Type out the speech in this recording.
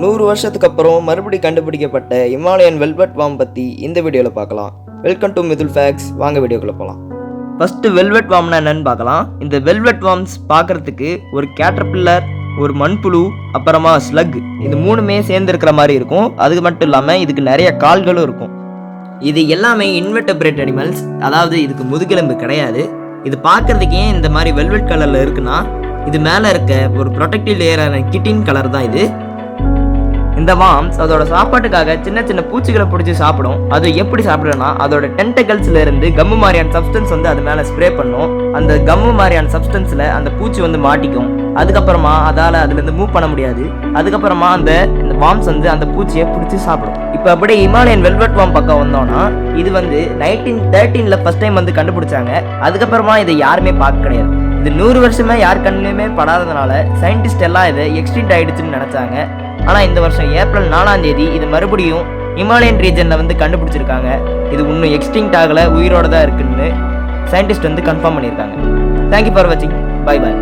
100 வருஷத்துக்கு அப்புறம் மறுபடியும் கண்டுபிடிக்கப்பட்ட இமாலயன் வெல்வெட் வார்ம் பற்றி இந்த வீடியோவில் பார்க்கலாம். Welcome to Mithul facts. வாங்க வீடியோக்குள்ளே போகலாம். ஃபஸ்ட்டு வெல்வெட் வார்ம்னா என்னன்னு பார்க்கலாம். இந்த வெல்வெட் வார்ம்ஸ் பார்க்குறதுக்கு ஒரு கேட்டர்பில்லர், ஒரு மண்புழு, அப்புறமா ஸ்லக், இது மூணுமே சேர்ந்துருக்கிற மாதிரி இருக்கும். அது மட்டும் இல்லாமல் இதுக்கு நிறைய கால்களும் இருக்கும். இது எல்லாமே இன்வெர்டபிரேட் அனிமல்ஸ், அதாவது இதுக்கு முதுகெலும்பு கிடையாது. இது பார்க்குறதுக்கு ஏன் இந்த மாதிரி வெல்வெட் கலரில் இருக்குன்னா, இது மேலே இருக்க ஒரு ப்ரொடெக்டிவ் லேயரான கிட்டின் கலர் தான் இது. இந்த வார்ம்ஸ் அதோட சாப்பாட்டுக்காக சின்ன சின்ன பூச்சிகளை பிடிச்சி சாப்பிடும். அது எப்படி சாப்பிடும்னா, அதோட டென்டகல்ஸ்ல இருந்து கம்மு மாதிரியான சப்ஸ்டன்ஸ் அது மேலே ஸ்ப்ரே பண்ணும். அந்த கம்மு மாதிரியான சப்ஸ்டன்ஸ்ல அந்த பூச்சி மாட்டிக்கும். அதுக்கப்புறமா அதுலேருந்து மூவ் பண்ண முடியாது. அதுக்கப்புறமா அந்த வார்ம்ஸ் அந்த பூச்சியை பிடிச்சி சாப்பிடும். இப்போ அப்படியே இமாலயன் வெல்வெட் வார்ம் பக்கம் வந்தோம்னா, இது 1913 ஃபர்ஸ்ட் டைம் கண்டுபிடிச்சாங்க. அதுக்கப்புறமா இதை யாருமே பார்க்க கிடையாது. இது 100 வருஷமா யார் கண்ணுலையுமே படாததுனால சயின்டிஸ்ட் எல்லாம் இதை எக்ஸ்டிங்க்ட் ஆயிடுச்சுன்னு நினைச்சாங்க. ஆனால் இந்த வருஷம் ஏப்ரல் 4ஆம் தேதி இது மறுபடியும் இமாலயன் ரீஜனில் கண்டுபிடிச்சிருக்காங்க. இது இன்னும் எக்ஸ்டிங்க்ட் ஆகலை, உயிரோட தான் இருக்குன்னு சயின்டிஸ்ட் கன்ஃபார்ம் பண்ணியிருக்காங்க. தேங்க்யூ ஃபார் வாட்சிங். Bye bye.